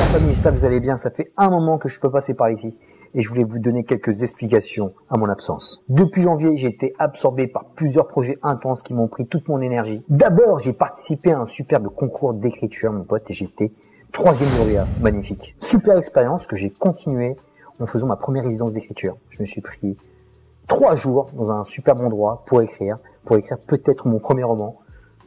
famille, j'espère que vous allez bien. Ça fait un moment que je peux passer par ici et je voulais vous donner quelques explications à mon absence. Depuis janvier, j'ai été absorbé par plusieurs projets intenses qui m'ont pris toute mon énergie. D'abord, j'ai participé à un superbe concours d'écriture, mon pote, et j'étais 3e lauréat. Magnifique. Super expérience que j'ai continué en faisant ma première résidence d'écriture. Je me suis pris 3 jours dans un superbe endroit pour écrire peut-être mon premier roman.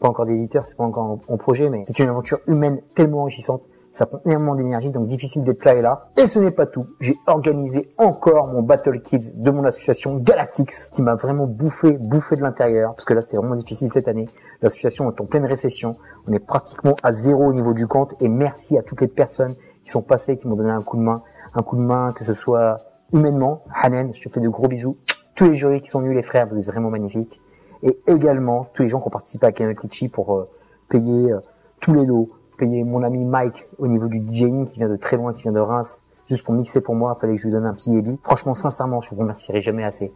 Pas encore d'éditeur, c'est pas encore en projet, mais c'est une aventure humaine tellement enrichissante. Ça prend énormément d'énergie, donc difficile d'être là et là. Et ce n'est pas tout. J'ai organisé encore mon Battle Kids de mon association Galactix, qui m'a vraiment bouffé de l'intérieur, parce que là, c'était vraiment difficile cette année. L'association est en pleine récession. On est pratiquement à 0 au niveau du compte. Et merci à toutes les personnes qui sont passées, qui m'ont donné un coup de main, que ce soit humainement. Hanen, je te fais de gros bisous. Tous les jurys qui sont venus, les frères, vous êtes vraiment magnifiques. Et également, tous les gens qui ont participé à Canal Litchi pour payer tous les lots, payer mon ami Mike au niveau du DJing qui vient de très loin, qui vient de Reims, juste pour mixer pour moi, il fallait que je lui donne un petit débit. Franchement, sincèrement, je vous remercierai jamais assez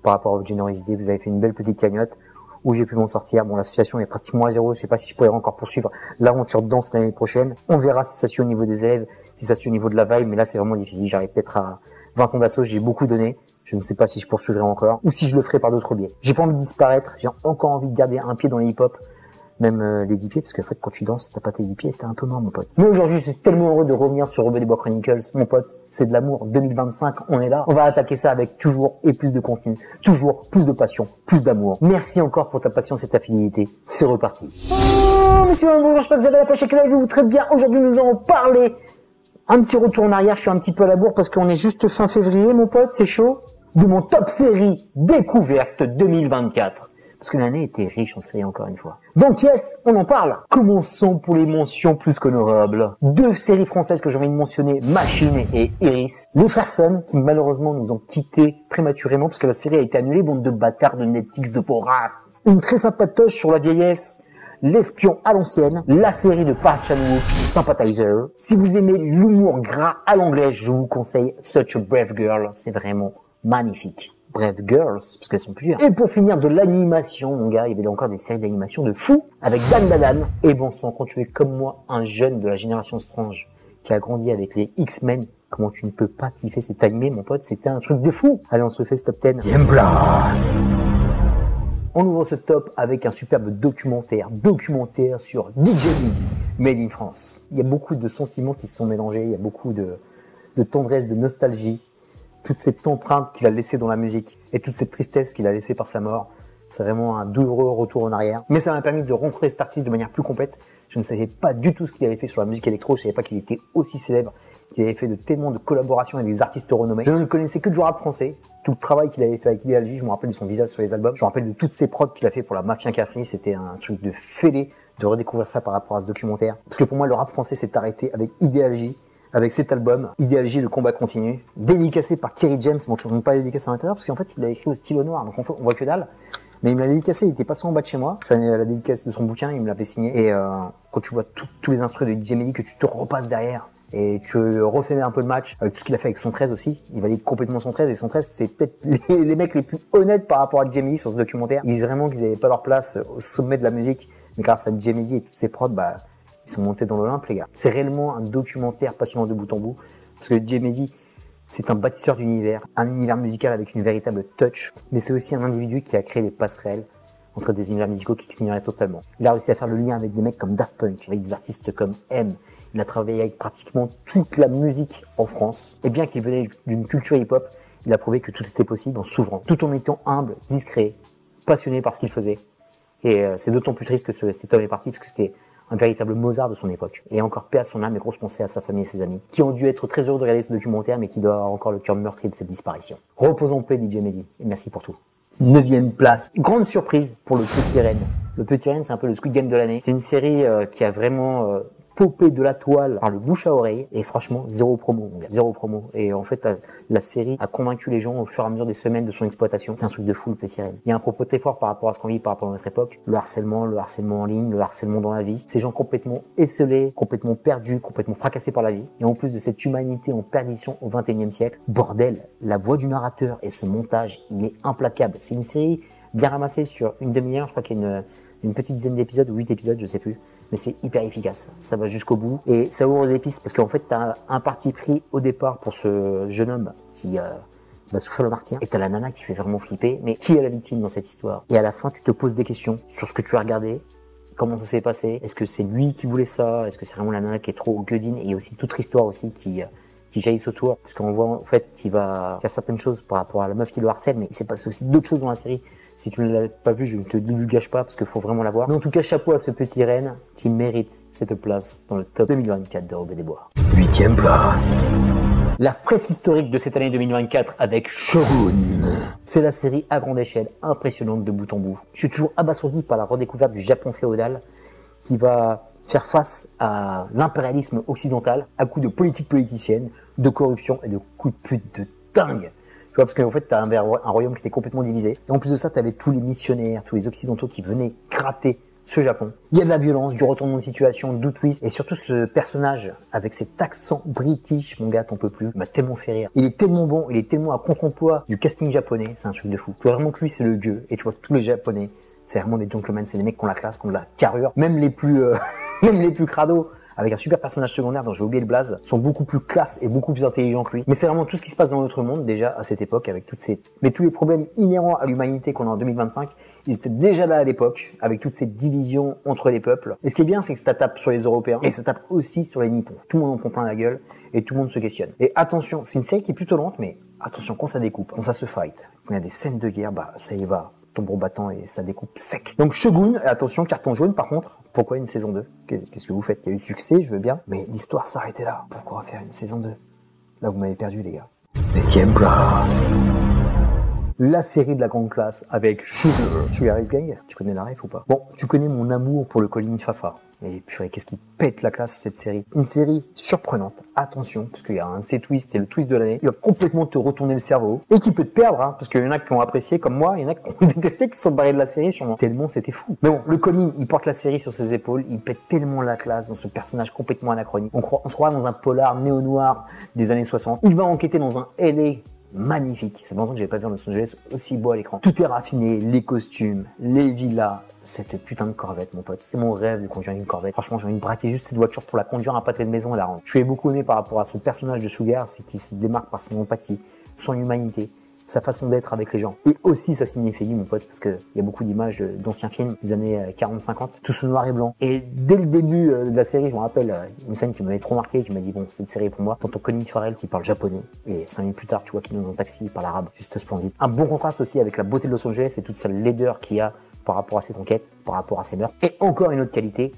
par rapport à votre générosité. Vous avez fait une belle petite cagnotte où j'ai pu m'en sortir. Bon, l'association est pratiquement à 0. Je sais pas si je pourrais encore poursuivre l'aventure de danse l'année prochaine. On verra si ça suit au niveau des élèves, si ça suit au niveau de la vibe, mais là, c'est vraiment difficile. J'arrive peut-être à 20 ans d'assaut, j'ai beaucoup donné. Je ne sais pas si je poursuivrai encore ou si je le ferai par d'autres biais. J'ai pas envie de disparaître. J'ai encore envie de garder un pied dans les hip-hop. Même les 10 pieds, parce qu'en fait, quand tu danses, si t'as pas tes 10 pieds, t'es un peu mort, mon pote. Mais aujourd'hui, je suis tellement heureux de revenir sur Rebeu des Bois Chronicles. Mon pote, c'est de l'amour. 2025, on est là. On va attaquer ça avec toujours et plus de contenu. Toujours plus de passion, plus d'amour. Merci encore pour ta patience et ta fidélité. C'est reparti. Oh, monsieur, bonjour, j'espère que vous avez la pêche et que là, vous très bien. Aujourd'hui, nous allons parler. Un petit retour en arrière, je suis un petit peu à la bourre parce qu'on est juste fin février, mon pote, c'est chaud. De mon top série découverte 2024. Parce que l'année était riche en séries encore une fois. Donc yes, on en parle. Commençons pour les mentions plus qu'honorables. 2 séries françaises que j'ai envie de mentionner, Machine et Iris. Les frères Sun, qui malheureusement nous ont quittés prématurément parce que la série a été annulée, bande de bâtards de Netflix, de vos races. Une très sympatoche sur la vieillesse. L'espion à l'ancienne, la série de Park Chan-wook, Sympathizer. Si vous aimez l'humour gras à l'anglais, je vous conseille Such a Brave Girl. C'est vraiment magnifique. Brave Girls, parce qu'elles sont plusieurs. Et pour finir, de l'animation, mon gars, il y avait encore des séries d'animation de fou, avec Dan Dadan. Et bon sang, quand tu es comme moi, un jeune de la génération Strange, qui a grandi avec les X-Men, comment tu ne peux pas kiffer cet animé, mon pote, c'était un truc de fou. Allez, on se fait ce top 10. 10e place. On ouvre ce top avec un superbe documentaire sur DJ Easy, Made in France. Il y a beaucoup de sentiments qui se sont mélangés, il y a beaucoup de tendresse, de nostalgie. Toute cette empreinte qu'il a laissée dans la musique et toute cette tristesse qu'il a laissée par sa mort, c'est vraiment un douloureux retour en arrière. Mais ça m'a permis de rencontrer cet artiste de manière plus complète. Je ne savais pas du tout ce qu'il avait fait sur la musique électro, je ne savais pas qu'il était aussi célèbre, qu'il avait fait de tellement de collaborations avec des artistes renommés. Je ne le connaissais que du rap français, tout le travail qu'il avait fait avec Idéal J, je me rappelle de son visage sur les albums, je me rappelle de toutes ses prods qu'il a fait pour la Mafia Cafri, c'était un truc de fêlé de redécouvrir ça par rapport à ce documentaire. Parce que pour moi, le rap français s'est arrêté avec Idéal J, avec cet album, Idéal J, le combat continue, dédicacé par Kerry James, donc je ne veux pas dédicacer à l'intérieur, parce qu'en fait, il l'a écrit au stylo noir, donc on voit que dalle. Mais il me l'a dédicacé, il était passé en bas de chez moi, enfin, la dédicace de son bouquin, il me l'avait signé. Et quand tu vois tous les instruments de DJ Mehdi que tu te repasses derrière, et tu refais un peu le match, avec tout ce qu'il a fait avec son 13 aussi, il valide complètement son 13, et son 13, c'était peut-être les mecs les plus honnêtes par rapport à DJ Mehdi sur ce documentaire. Ils disent vraiment qu'ils n'avaient pas leur place au sommet de la musique, mais grâce à DJ Mehdi et toutes ses prods, bah, ils sont montés dans l'Olympe, les gars. C'est réellement un documentaire passionnant de bout en bout, parce que DJ Mehdi, c'est un bâtisseur d'univers, un univers musical avec une véritable touch, mais c'est aussi un individu qui a créé des passerelles entre des univers musicaux qui s'ignoraient totalement. Il a réussi à faire le lien avec des mecs comme Daft Punk, avec des artistes comme M. Il a travaillé avec pratiquement toute la musique en France. Et bien qu'il venait d'une culture hip-hop, il a prouvé que tout était possible en s'ouvrant, tout en étant humble, discret, passionné par ce qu'il faisait. Et c'est d'autant plus triste que cet homme est parti, parce que c'était un véritable Mozart de son époque. Et encore paix à son âme et grosse pensée à sa famille et ses amis, qui ont dû être très heureux de regarder ce documentaire, mais qui doivent avoir encore le cœur meurtri de cette disparition. Reposons en paix, DJ Mehdi, et merci pour tout. 9e place. Grande surprise pour le Petit Rennes. Le Petit Rennes, c'est un peu le Squid Game de l'année. C'est une série qui a vraiment popé de la toile par le bouche à oreille. Et franchement, zéro promo, mon gars. Zéro promo. Et en fait, la série a convaincu les gens au fur et à mesure des semaines de son exploitation. C'est un truc de fou, le Petit Rennes. Il y a un propos très fort par rapport à ce qu'on vit par rapport à notre époque. Le harcèlement en ligne, le harcèlement dans la vie. Ces gens complètement esselés, complètement perdus, complètement fracassés par la vie. Et en plus de cette humanité en perdition au 21e siècle, bordel, la voix du narrateur et ce montage, il est implacable. C'est une série bien ramassée sur une demi-heure. Je crois qu'il y a une petite dizaine d'épisodes ou 8 épisodes, je sais plus. mais c'est hyper efficace. Ça va jusqu'au bout et ça ouvre des pistes parce qu'en fait, tu as un parti pris au départ pour ce jeune homme qui va souffrir le martyr et tu as la nana qui fait vraiment flipper. Mais qui est la victime dans cette histoire? Et à la fin, tu te poses des questions sur ce que tu as regardé. Comment ça s'est passé? Est-ce que c'est lui qui voulait ça? Est-ce que c'est vraiment la nana qui est trop gueudine? Et il y a aussi toute l'histoire aussi qui jaillissent autour. Parce qu'on voit en fait qu'il va faire certaines choses par rapport à la meuf qui le harcèle, mais il s'est passé aussi d'autres choses dans la série. Si tu ne l'as pas vu, je ne te divulgage pas parce qu'il faut vraiment la voir. Mais en tout cas, chapeau à ce petit Ren qui mérite cette place dans le top 2024 de Robin des Bois. 8e place. La fresque historique de cette année 2024 avec Shogun. C'est la série à grande échelle, impressionnante de bout en bout. Je suis toujours abasourdi par la redécouverte du Japon féodal qui va faire face à l'impérialisme occidental à coups de politique politicienne, de corruption et de coups de pute de dingue. Tu vois, parce qu'en fait, tu as un royaume qui était complètement divisé. Et en plus de ça, tu avais tous les missionnaires, tous les occidentaux qui venaient gratter ce Japon. Il y a de la violence, du retournement de situation, du twist. Et surtout, ce personnage, avec cet accent british, mon gars, t'en peux plus, il m'a tellement fait rire. Il est tellement bon, il est tellement à contre-emploi du casting japonais, c'est un truc de fou. Tu vois vraiment que lui, c'est le dieu. Et tu vois que tous les japonais, c'est vraiment des gentlemen, c'est des mecs qui ont la classe, qui ont de la carrure. Même les plus crados, avec un super personnage secondaire dont j'ai oublié le blaze, sont beaucoup plus classe et beaucoup plus intelligents que lui. Mais c'est vraiment tout ce qui se passe dans notre monde, déjà, à cette époque, avec mais tous les problèmes inhérents à l'humanité qu'on a en 2025, ils étaient déjà là à l'époque, avec toutes ces divisions entre les peuples. Et ce qui est bien, c'est que ça tape sur les Européens, et ça tape aussi sur les Nippons. Tout le monde en prend plein la gueule, et tout le monde se questionne. Et attention, c'est une série qui est plutôt lente, mais attention, quand ça découpe, quand ça se fight, quand il y a des scènes de guerre, bah, ça y va. Tambour battant et ça découpe sec. Donc Shogun, attention, carton jaune par contre. Pourquoi une saison 2? Qu'est-ce que vous faites? Il y a eu succès, je veux bien, mais l'histoire s'arrêtait là. Pourquoi faire une saison 2? Là, vous m'avez perdu, les gars. 7e place. La série de la grande classe avec Sugar Ice Gang. Tu connais la ref ou pas? Bon, tu connais mon amour pour le Colin Fafa. Mais purée, qu'est-ce qui pète la classe sur cette série? Une série surprenante, attention, parce qu'il y a un de ces twists, c'est le twist de l'année. Il va complètement te retourner le cerveau et qui peut te perdre, hein, parce qu'il y en a qui ont apprécié comme moi, il y en a qui ont détesté, qui se sont barrés de la série, sûrement. Tellement c'était fou. Mais bon, le Colin, il porte la série sur ses épaules, il pète tellement la classe dans ce personnage complètement anachronique. On se croit dans un polar néo-noir des années 60. Il va enquêter dans un LA magnifique. Ça fait longtemps que j'avais pas vu un Los Angeles aussi beau à l'écran. Tout est raffiné, les costumes, les villas, cette putain de Corvette, mon pote. C'est mon rêve de conduire une Corvette. Franchement, j'ai envie de braquer juste cette voiture pour la conduire à un pâté de maison et la rendre. Je suis beaucoup aimé par rapport à son personnage de Sugar, c'est qu'il se démarque par son empathie, son humanité, sa façon d'être avec les gens. Et aussi sa cinéphilie, mon pote, parce qu'il y a beaucoup d'images d'anciens films des années 40-50, tout ce noir et blanc. Et dès le début de la série, je me rappelle une scène qui m'avait trop marqué, qui m'a dit, bon, cette série est pour moi. T'entends Colin Farrell qui parle japonais, et 5 minutes plus tard, tu vois qu'il est dans un taxi, il parle arabe, juste splendide. Un bon contraste aussi avec la beauté de Los Angeles et toute sa laideur qu'il y a par rapport à cette enquête, par rapport à ses meurtres. Et encore une autre qualité,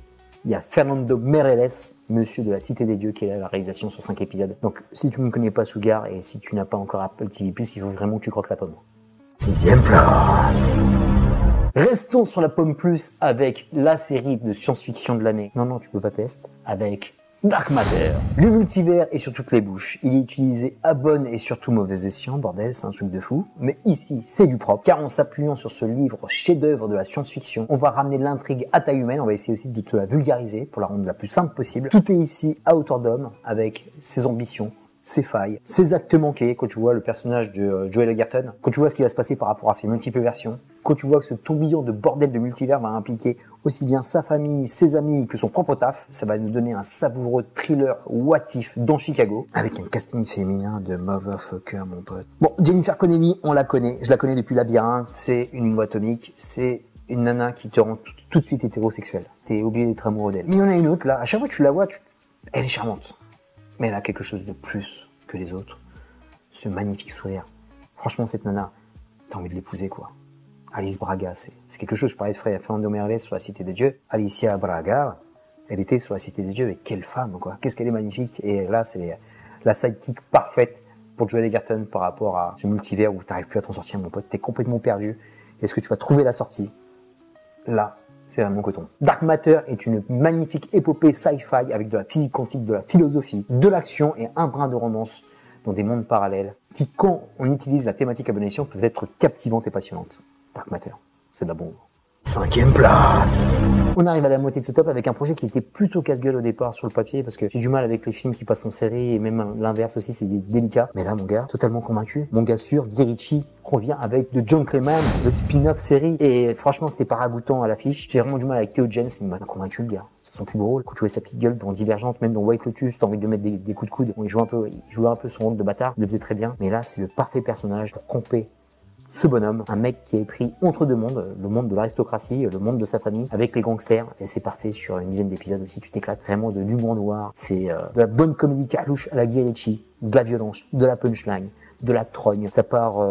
il y a Fernando Meirelles, monsieur de la Cité des Dieux, qui est à la réalisation sur 5 épisodes. Donc, si tu ne connais pas Sugar et si tu n'as pas encore Apple TV+, il faut vraiment que tu croques la pomme. 6e place. Restons sur la pomme plus avec la série de science-fiction de l'année. Non, tu peux pas tester. Avec Dark Matter. Le multivers est sur toutes les bouches. Il est utilisé à bon et surtout mauvais escient, bordel, c'est un truc de fou. Mais ici, c'est du propre, car en s'appuyant sur ce livre chef-d'œuvre de la science-fiction, on va ramener l'intrigue à taille humaine, on va essayer aussi de te la vulgariser pour la rendre la plus simple possible. Tout est ici à hauteur d'homme, avec ses ambitions, ses failles, ses actes manqués, quand tu vois le personnage de Joel Edgerton, quand tu vois ce qui va se passer par rapport à ses multiples versions, quand tu vois que ce tourbillon de bordel de multivers va impliquer aussi bien sa famille, ses amis que son propre taf, ça va nous donner un savoureux thriller what if dans Chicago, avec un casting féminin de motherfucker, mon pote. Bon, Jennifer Connelly, on la connaît, je la connais depuis Labyrinthe, c'est une bombe atomique, c'est une nana qui te rend tout de suite hétérosexuel. T'es obligé d'être amoureux d'elle. Mais il y en a une autre, là, à chaque fois que tu la vois, elle est charmante. Mais elle a quelque chose de plus que les autres. Ce magnifique sourire. Franchement, cette nana, t'as envie de l'épouser, quoi. Alice Braga, c'est quelque chose. Je parlais de Fernando Meirelles sur la Cité des Dieux. Alicia Braga, elle était sur la Cité des Dieux. Et quelle femme, quoi. Qu'est-ce qu'elle est magnifique. Et là, c'est la sidekick parfaite pour Joel Edgerton par rapport à ce multivers où t'arrives plus à t'en sortir, mon pote. T'es complètement perdu. Est-ce que tu vas trouver la sortie? Là, c'est vraiment coton. Dark Matter est une magnifique épopée sci-fi avec de la physique quantique, de la philosophie, de l'action et un brin de romance dans des mondes parallèles qui, quand on utilise la thématique à bon escient, peuvent être captivantes et passionnantes. Dark Matter, c'est de la bombe. 5e place. On arrive à la moitié de ce top avec un projet qui était plutôt casse-gueule au départ sur le papier parce que j'ai du mal avec les films qui passent en série et même l'inverse aussi, c'est délicat. Mais là, mon gars, totalement convaincu. Mon gars sûr, Guy Ritchie revient avec The Gentleman, le spin-off série. Et franchement, c'était pas ragoûtant à l'affiche. J'ai vraiment du mal avec Theo James, mais il m'a convaincu, le gars. C'est son plus beau rôle. Quand tu vois sa petite gueule dans Divergente, même dans White Lotus, t'as envie de mettre des coups de coude. Bon, il jouait un peu son rôle de bâtard. Il le faisait très bien. Mais là, c'est le parfait personnage pour camper ce bonhomme, un mec qui est pris entre deux mondes, le monde de l'aristocratie, le monde de sa famille, avec les gangsters, et c'est parfait sur une dizaine d'épisodes aussi, tu t'éclates, vraiment de l'humour noir, c'est de la bonne comédie carlouche à la Guy Ritchie, de la violence, de la punchline, de la trogne, ça part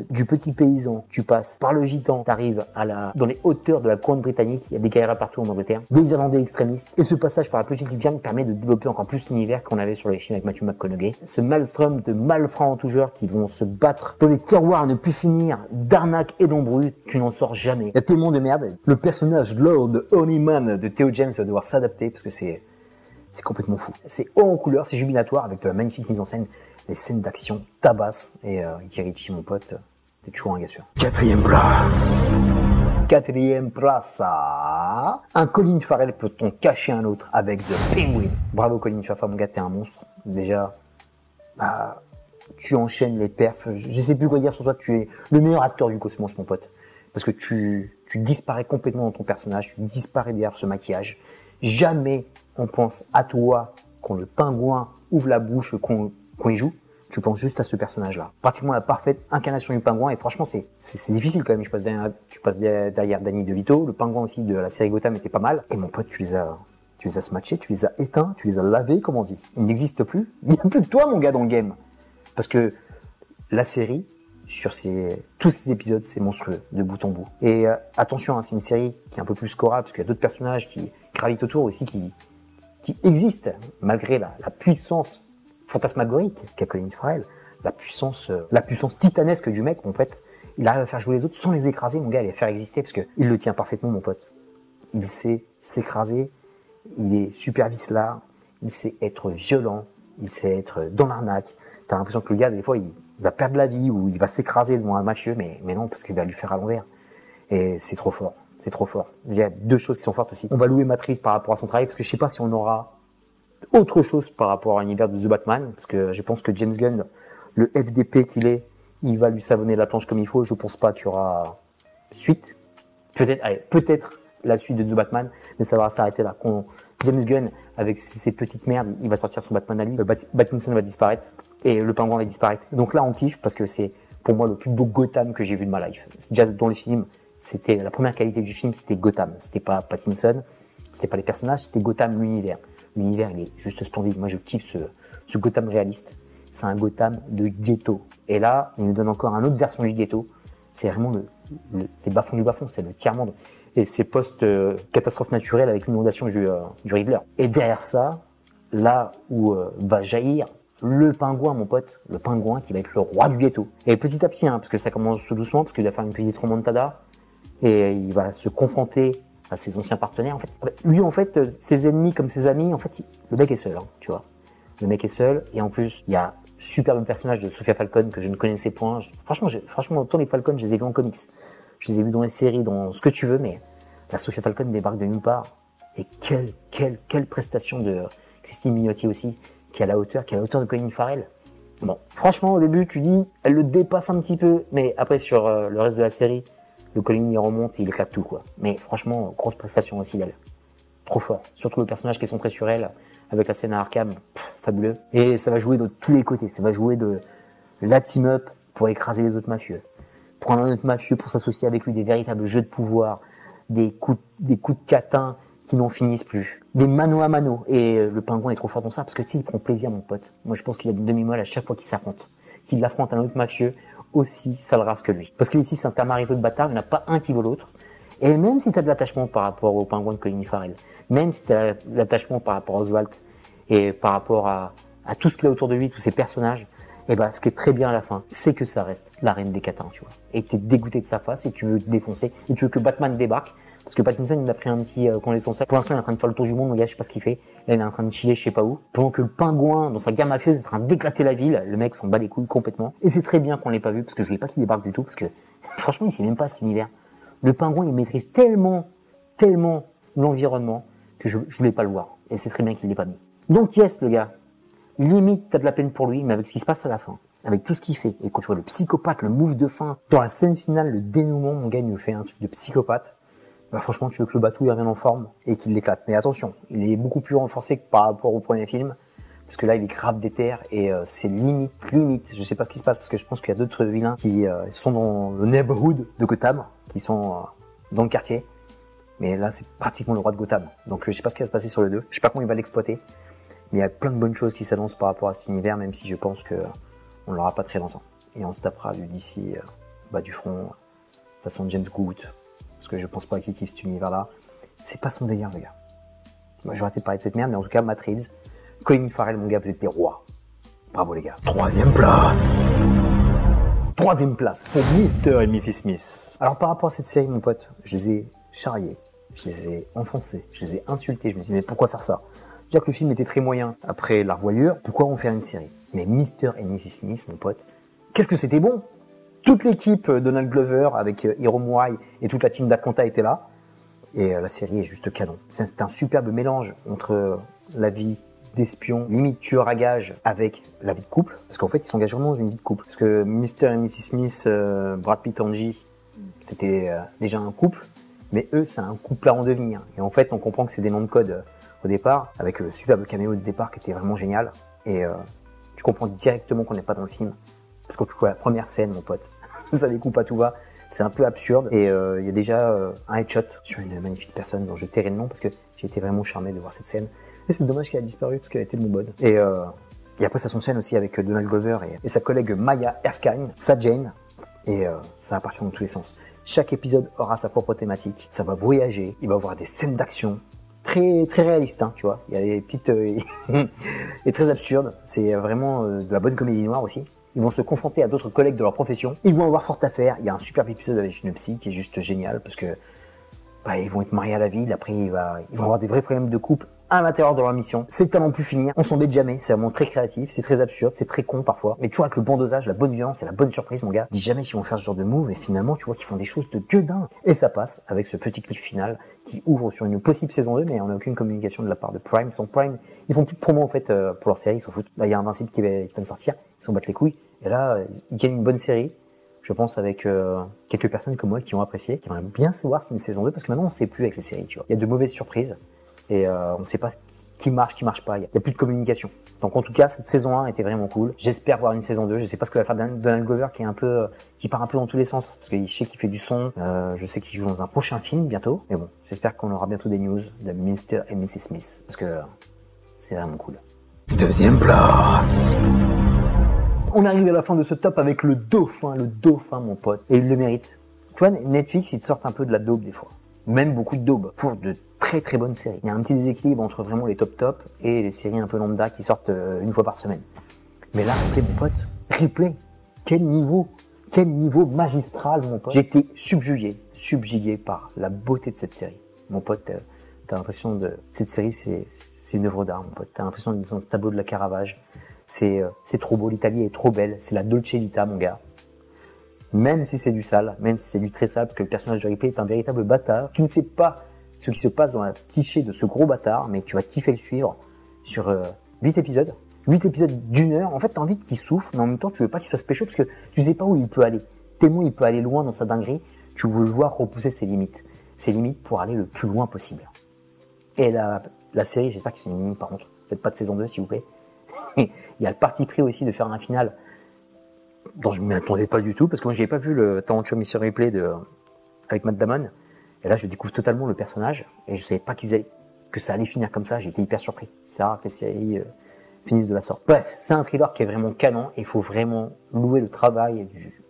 du petit paysan, tu passes par le gitan, t'arrives dans les hauteurs de la couronne britannique, il y a des guerriers partout en Angleterre, des Irlandais extrémistes, et ce passage par la petite Libyen permet de développer encore plus l'univers qu'on avait sur les films avec Matthew McConaughey. Ce maelstrom de malfrats en tout genre qui vont se battre dans des tiroirs à ne plus finir, d'arnaques et d'embrouilles, tu n'en sors jamais. Il y a tellement de merde. Le personnage Lord Honeyman de Theo James va devoir s'adapter parce que c'est complètement fou. C'est haut en couleur, c'est jubilatoire avec de la magnifique mise en scène. Les scènes d'action tabassent et Guy Ritchie, mon pote, t'es toujours un gars sûr. 4e place. 4e place, un Colin Farrell peut-on cacher un autre avec The Penguin. Bravo Colin Farrell, mon gars, t'es un monstre. Déjà, tu enchaînes les perfs. Je sais plus quoi dire sur toi, tu es le meilleur acteur du cosmos, mon pote. Parce que tu disparais complètement dans ton personnage, tu disparais derrière ce maquillage. Jamais on pense à toi quand le pingouin ouvre la bouche, quand il joue, tu penses juste à ce personnage-là. Pratiquement la parfaite incarnation du pingouin, et franchement, c'est difficile quand même. Tu passes derrière Danny DeVito, le pingouin aussi de la série Gotham était pas mal. Et mon pote, tu les as smatchés, tu les as éteints, tu les as lavés, comme on dit. Ils n'existent plus. Il n'y a plus que toi, mon gars, dans le game. Parce que la série, sur tous ces épisodes, c'est monstrueux, de bout en bout. Et attention, hein, c'est une série qui est un peu plus scorable, parce qu'il y a d'autres personnages qui gravitent autour aussi, qui existent, malgré la puissance fantasmagorique qu'a Colin Farrell, la puissance titanesque du mec, en fait, il arrive à faire jouer les autres sans les écraser, mon gars, à les faire exister, parce que il le tient parfaitement, mon pote. Il sait s'écraser, il est super vicelard, il sait être violent, il sait être dans l'arnaque. T'as l'impression que le gars, des fois, il va perdre la vie ou il va s'écraser devant un mafieux, mais non, parce qu'il va lui faire à l'envers. Et c'est trop fort, c'est trop fort. Il y a deux choses qui sont fortes aussi. On va louer Matrice par rapport à son travail, parce que je sais pas si on aura autre chose par rapport à l'univers de The Batman, parce que je pense que James Gunn, le FDP qu'il est, il va lui savonner la planche comme il faut. Je pense pas qu'il y aura suite. Peut-être la suite de The Batman, mais ça va s'arrêter là. Quand James Gunn, avec ses petites merdes, il va sortir son Batman à lui, Pattinson va disparaître, et le pingouin va disparaître. Donc là, on kiffe, parce que c'est, pour moi, le plus beau Gotham que j'ai vu de ma life. Déjà, dans le film, c'était la première qualité du film, c'était Gotham. C'était pas Pattinson, c'était pas les personnages, c'était Gotham, l'univers. L'univers, il est juste splendide. Moi, je kiffe ce Gotham réaliste. C'est un Gotham de ghetto. Et là, il nous donne encore une autre version du ghetto. C'est vraiment les bas-fonds du bas-fond. C'est le tiers-monde. Et c'est post-catastrophe naturelle avec l'inondation du Riddler. Et derrière ça, là où va jaillir le pingouin, mon pote. Le pingouin qui va être le roi du ghetto. Et petit à petit, hein, parce que ça commence tout doucement, parce qu'il va faire une petite remontada. Et il va se confronter à ses anciens partenaires. En fait, lui, en fait, ses ennemis comme ses amis, en fait, le mec est seul, hein, tu vois. Le mec est seul, et en plus, il y a superbe personnage de Sophia Falcon que je ne connaissais point. Franchement, autant les Falcon, je les ai vus en comics. Je les ai vus dans les séries, dans ce que tu veux, mais la Sophia Falcon débarque de nulle part. Et quelle prestation de Christine Mignotti aussi, qui est à la hauteur de Colin Farrell. Bon, franchement, au début, tu dis, elle le dépasse un petit peu, mais après, sur le reste de la série, le Colin, il remonte et il éclate tout, quoi. Mais franchement, grosse prestation aussi d'elle. Trop fort. Surtout le personnage qui est centré sur elle, avec la scène à Arkham, fabuleux. Et ça va jouer de tous les côtés. Ça va jouer de la team-up pour écraser les autres mafieux. Prendre un autre mafieux pour s'associer avec lui, des véritables jeux de pouvoir, des coups de catin qui n'en finissent plus. Des mano à mano. Et le pingouin est trop fort dans ça, parce que tu sais, il prend plaisir, mon pote. Moi, je pense qu'il a une demi-molle à chaque fois qu'il s'affronte. Qu'il affronte un autre mafieux, aussi sale race que lui. Parce que ici, c'est un tamarito de bâtard, il n'y en a pas un qui vaut l'autre. Et même si tu as de l'attachement par rapport au pingouin de Colin Farrell, même si tu as de l'attachement par rapport à Oswald et par rapport à tout ce qu'il y a autour de lui, tous ces personnages, et ben, ce qui est très bien à la fin, c'est que ça reste la reine des catins, tu vois. Et tu es dégoûté de sa face et tu veux te défoncer et tu veux que Batman débarque. Parce que Pattinson, il a pris un petit convalescence. Pour l'instant, il est en train de faire le tour du monde, mon gars, je sais pas ce qu'il fait. Là, il est en train de chiller, je sais pas où. Pendant que le pingouin, dans sa guerre mafieuse, est en train d'éclater la ville, le mec s'en bat les couilles complètement. Et c'est très bien qu'on l'ait pas vu, parce que je voulais pas qu'il débarque du tout, parce que franchement, il sait même pas cet univers. Le pingouin, il maîtrise tellement l'environnement que je voulais pas le voir. Et c'est très bien qu'il l'ait pas mis. Donc yes, le gars, limite, t'as de la peine pour lui, mais avec ce qui se passe à la fin, avec tout ce qu'il fait, et quand tu vois le psychopathe, le move de fin, dans la scène finale, le dénouement, mon gars, il nous fait un truc de psychopathe. Bah franchement, tu veux que le bateau il revienne en forme et qu'il l'éclate. Mais attention, il est beaucoup plus renforcé que par rapport au premier film, parce que là, il est grave déter et c'est limite. Je sais pas ce qui se passe, parce que je pense qu'il y a d'autres vilains qui sont dans le neighborhood de Gotham, qui sont dans le quartier. Mais là, c'est pratiquement le roi de Gotham. Donc je sais pas ce qui va se passer sur le 2, je sais pas comment il va l'exploiter. Mais il y a plein de bonnes choses qui s'annoncent par rapport à cet univers, même si je pense que on l'aura pas très longtemps. Et on se tapera du DC, bas du front, façon James Gunn. Parce que je pense pas qu'il kiffe cet univers-là. C'est pas son délire, le gars. Moi, j'aurais été parler de cette merde, mais en tout cas, Matt Reeves, Colin Farrell, mon gars, vous êtes des rois. Bravo, les gars. Troisième place. Troisième place pour Mr. et Mrs. Smith. Alors, par rapport à cette série, mon pote, je les ai charriés, je les ai enfoncés, je les ai insultés. Je me suis dit, mais pourquoi faire ça? Déjà que le film était très moyen après La Revoyure, pourquoi en faire une série? Mais Mr. et Mrs. Smith, mon pote, qu'est-ce que c'était bon! Toute l'équipe Donald Glover avec Hiro Murai et toute la team d'Atlanta était là. Et la série est juste canon. C'est un superbe mélange entre la vie d'espion, limite tueur à gages, avec la vie de couple. Parce qu'en fait, ils s'engagent vraiment dans une vie de couple. Parce que Mr. et Mrs. Smith, Brad Pitt, Angie, c'était déjà un couple. Mais eux, c'est un couple à en devenir. Et en fait, on comprend que c'est des noms de code au départ, avec le superbe caméo de départ qui était vraiment génial. Et tu comprends directement qu'on n'est pas dans le film. Parce que tu vois la première scène, mon pote, ça découpe à tout va, c'est un peu absurde. Et il y a déjà un headshot sur une magnifique personne dont je tairai le nom parce que j'ai été vraiment charmé de voir cette scène. Et c'est dommage qu'elle a disparu parce qu'elle était de mon bonne. Et après, ça s'enchaîne aussi avec Donald Glover et sa collègue Maya Erskine, sa Jane. Et ça va partir dans tous les sens. Chaque épisode aura sa propre thématique. Ça va voyager, il va y avoir des scènes d'action. Très réaliste, hein, tu vois. Il y a des petites et très absurdes. C'est vraiment de la bonne comédie noire aussi. Ils vont se confronter à d'autres collègues de leur profession. Ils vont avoir fort à faire. Il y a un superbe épisode avec une psy qui est juste génial parce que ils vont être mariés à la ville. Après, ils vont avoir des vrais problèmes de couple à l'intérieur de leur mission. C'est le talent plus finir. On s'embête jamais. C'est vraiment très créatif. C'est très absurde. C'est très con parfois. Mais toujours avec le bon dosage, la bonne violence et la bonne surprise, mon gars. Dis jamais qu'ils vont faire ce genre de move et finalement, tu vois qu'ils font des choses de gueudin. Et ça passe avec ce petit clip final qui ouvre sur une possible saison 2, mais on n'a aucune communication de la part de Prime. Prime, ils font plus de promo en fait pour leur série. Ils s'en foutent. Là, il y a Invincible qui va sortir. Ils s'en battent les couilles. Et là, ils gagnent une bonne série. Je pense avec quelques personnes comme moi qui ont apprécié, qui aimeraient bien savoir si c'est une saison 2, parce que maintenant on ne sait plus avec les séries, tu vois. Il y a de mauvaises surprises et on ne sait pas qui marche pas. Il n'y a plus de communication. Donc en tout cas, cette saison 1 était vraiment cool. J'espère voir une saison 2. Je ne sais pas ce que va faire Donald Glover qui part un peu dans tous les sens, parce que je sais qu'il fait du son. Je sais qu'il joue dans un prochain film bientôt. Mais bon, j'espère qu'on aura bientôt des news de Mr. et Mrs. Smith, parce que c'est vraiment cool. Deuxième place. On arrive à la fin de ce top avec le dauphin, mon pote. Et il le mérite. Tu vois, Netflix, ils te sortent un peu de la daube des fois. Même beaucoup de daube pour de très bonnes séries. Il y a un petit déséquilibre entre vraiment les top et les séries un peu lambda qui sortent une fois par semaine. Mais là, Replay, mon pote, Replay, quel niveau magistral, mon pote. J'ai été subjugué par la beauté de cette série. Mon pote, t'as l'impression de... Cette série, c'est une œuvre d'art, mon pote. T'as l'impression d'être dans un tableau de la Caravage. C'est trop beau, l'Italie est trop belle, c'est la Dolce Vita, mon gars. Même si c'est du sale, même si c'est du très sale, parce que le personnage de Ripley est un véritable bâtard. Tu ne sais pas ce qui se passe dans la psyché de ce gros bâtard, mais tu vas kiffer le suivre sur 8 épisodes. 8 épisodes d'une heure. En fait, t'as envie qu'il souffle, mais en même temps, tu veux pas qu'il se fasse pécho, parce que tu sais pas où il peut aller. Tellement il peut aller loin dans sa dinguerie, tu veux le voir repousser ses limites pour aller le plus loin possible. Et la série, j'espère qu'ils sont minimes, par contre. Faites pas de saison 2, s'il vous plaît. Il y a le parti pris aussi de faire un final dont je ne m'y attendais pas du tout, parce que moi, je n'avais pas vu le Talentueux Mission Replay avec Matt Damon. Et là, je découvre totalement le personnage, et je ne savais pas que ça allait finir comme ça. J'ai été hyper surpris. C'est rare que les séries finissent de la sorte. Bref, c'est un thriller qui est vraiment canon, et il faut vraiment louer le travail du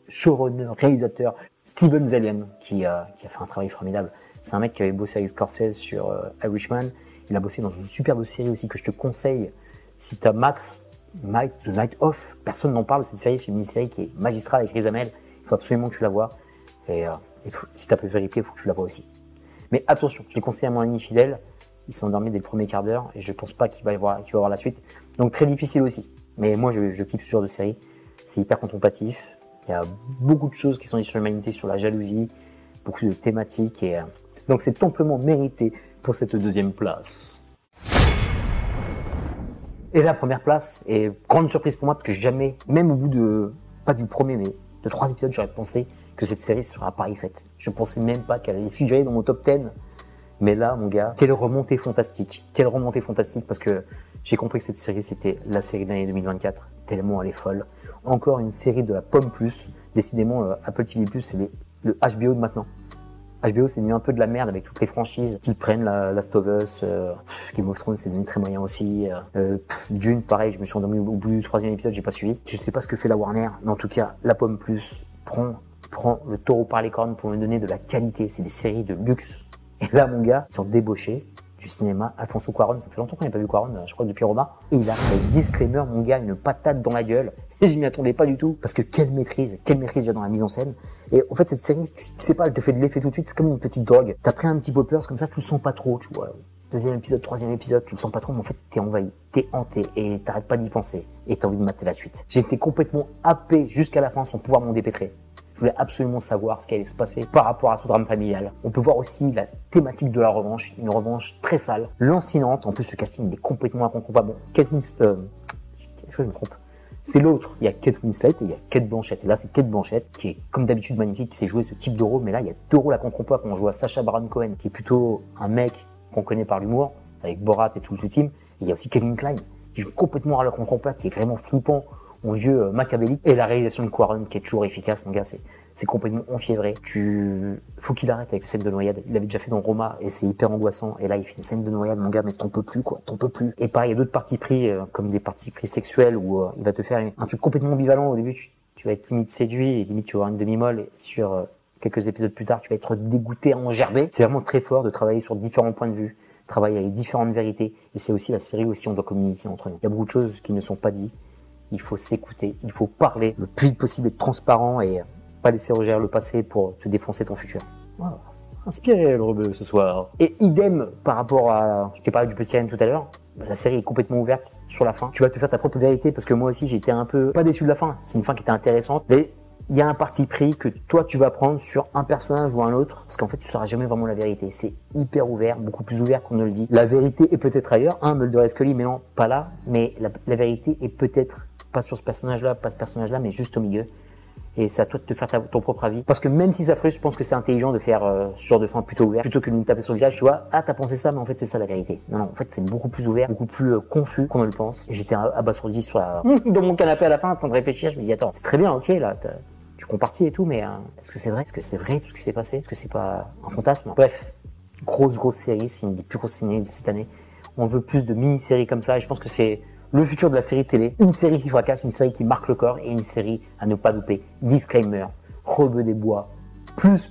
showrunner, réalisateur Steven Zaillian, qui a fait un travail formidable. C'est un mec qui avait bossé avec Scorsese sur Irishman. Il a bossé dans une superbe série aussi que je te conseille. Si tu as Max, The Night Off, personne n'en parle de cette série, c'est une mini-série qui est magistrale avec Riz Ahmed. Il faut absolument que tu la vois. Et si tu as préféré Replay, il faut que tu la vois aussi. Mais attention, je l'ai conseillé à mon ami fidèle. Il s'est endormi dès le premier quart d'heure et je pense pas qu'il va y avoir la suite. Donc très difficile aussi. Mais moi, je kiffe ce genre de série. C'est hyper contemplatif. Il y a beaucoup de choses qui sont dites sur l'humanité, sur la jalousie. beaucoup de thématiques et donc c'est amplement mérité pour cette deuxième place. Et la première place est grande surprise pour moi parce que jamais, même au bout de, pas du premier mais de 3 épisodes, j'aurais pensé que cette série sera à Paris faite. Je pensais même pas qu'elle allait figurer dans mon top 10. Mais là, mon gars, quelle remontée fantastique. Quelle remontée fantastique parce que j'ai compris que cette série, c'était la série de l'année 2024. Tellement elle est folle. Encore une série de la Pomme Plus. Décidément, Apple TV+, c'est le HBO de maintenant. HBO, c'est devenu un peu de la merde avec toutes les franchises qu'ils prennent, Last of Us, Game of Thrones, c'est devenu très moyen aussi. Dune, pareil, je me suis endormi au bout du 3e épisode, j'ai pas suivi. Je sais pas ce que fait la Warner, mais en tout cas, la Pomme Plus prend le taureau par les cornes pour me donner de la qualité. C'est des séries de luxe. Et là, mon gars, ils sont débauchés du cinéma. Alfonso Cuarón, ça fait longtemps qu'on n'a pas vu Cuarón, je crois depuis Roma. Et il arrive avec disclaimer, mon gars, une patate dans la gueule. Et je m'y attendais pas du tout. Parce que quelle maîtrise il y a dans la mise en scène. Et en fait, cette série, tu sais pas, elle te fait de l'effet tout de suite. C'est comme une petite drogue. T'as pris un petit poppers comme ça, tu le sens pas trop, tu vois. 2e épisode, 3e épisode, tu le sens pas trop, mais en fait, t'es envahi, t'es hanté et t'arrêtes pas d'y penser. Et t'as envie de mater la suite. J'étais complètement happé jusqu'à la fin sans pouvoir m'en dépêtrer. Je voulais absolument savoir ce qui allait se passer par rapport à ce drame familial. On peut voir aussi la thématique de la revanche, une revanche très sale, lancinante. En plus, le casting il est complètement inconcevable. Bon, Kate Winslet, je me trompe. C'est l'autre. Il y a Kate Winslet et il y a Kate Blanchett. Et là, c'est Kate Blanchett qui est, comme d'habitude, magnifique, qui sait jouer ce type de rôle. Mais là, il y a 2 rôles à contre pas quand on joue à Sacha Baron Cohen, qui est plutôt un mec qu'on connaît par l'humour, avec Borat et tout le team. Et il y a aussi Kevin Kline, qui joue complètement à la contre-plat, qui est vraiment flippant, mon vieux machiavélique. Et la réalisation de Cuarón, qui est toujours efficace, mon gars, c'est complètement enfiévré. Faut qu'il arrête avec les scènes de noyade. Il l'avait déjà fait dans Roma et c'est hyper angoissant. Et là, il fait une scène de noyade, mon gars, mais t'en peux plus, quoi. T'en peux plus. Et pareil, il y a d'autres parties pris, comme des parties pris sexuelles où il va te faire un truc complètement ambivalent. Au début, tu vas être limite séduit et limite tu vas avoir une demi-molle. Et sur quelques épisodes plus tard, tu vas être dégoûté, engerbé. C'est vraiment très fort de travailler sur différents points de vue, travailler avec différentes vérités. Et c'est aussi la série où on doit communiquer entre nous. Il y a beaucoup de choses qui ne sont pas dites. Il faut s'écouter, il faut parler le plus vite possible, être transparent et pas laisser regérer le passé pour te défoncer ton futur. Voilà. Inspiré le rebeu ce soir. Et idem par rapport à, je t'ai parlé du petit N tout à l'heure, la série est complètement ouverte sur la fin. Tu vas te faire ta propre vérité parce que moi aussi j'ai été un peu, pas déçu de la fin, c'est une fin qui était intéressante, mais il y a un parti pris que toi tu vas prendre sur un personnage ou un autre parce qu'en fait tu sauras jamais vraiment la vérité. C'est hyper ouvert, beaucoup plus ouvert qu'on ne le dit. La vérité est peut-être ailleurs, Mulder et Scully, mais non, pas là, mais la vérité est peut-être pas sur ce personnage-là, pas ce personnage-là, mais juste au milieu. Et c'est à toi de te faire ton propre avis. Parce que même si ça frustre, je pense que c'est intelligent de faire ce genre de fin plutôt ouvert, plutôt que de nous taper sur le visage, tu vois, ah t'as pensé ça, mais en fait c'est ça la vérité. Non, en fait c'est beaucoup plus ouvert, beaucoup plus confus qu'on ne le pense. Et j'étais abasourdi dans mon canapé à la fin, en train de réfléchir, je me dis attends, c'est très bien, ok, là, tu compartis et tout, mais est-ce que c'est vrai? Est-ce que c'est vrai tout ce qui s'est passé? Est-ce que c'est pas un fantasme? Bref, grosse série, c'est une des plus grosses séries de cette année. On veut plus de mini-séries comme ça, et je pense que c'est le futur de la série télé, une série qui fracasse, une série qui marque le corps et une série à ne pas louper. Disclaimer, rebeu des bois, plus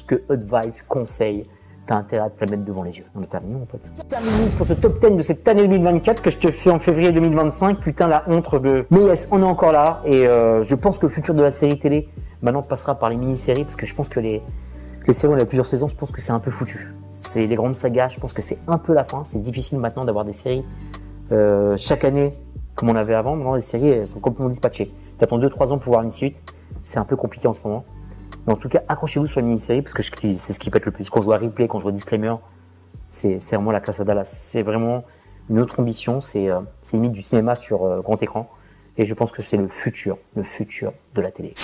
que advice, conseil, t'as intérêt à te la mettre devant les yeux. On est terminé mon pote. Terminé pour ce top 10 de cette année 2024 que je te fais en février 2025. Putain la honte de... Mais yes, on est encore là et je pense que le futur de la série télé maintenant passera par les mini-séries parce que je pense que les séries où il y a plusieurs saisons, je pense que c'est un peu foutu. C'est les grandes sagas, je pense que c'est un peu la fin. C'est difficile maintenant d'avoir des séries chaque année, comme on avait avant. Maintenant, les séries elles sont complètement dispatchées. Tu attends 2-3 ans pour voir une suite. C'est un peu compliqué en ce moment. Mais en tout cas, accrochez-vous sur les mini-séries parce que c'est ce qui pète le plus. Quand je vois Replay, quand je vois Disclaimer, c'est vraiment la classe à Dallas. C'est vraiment une autre ambition. C'est limite du cinéma sur grand écran. Et je pense que c'est le futur de la télé.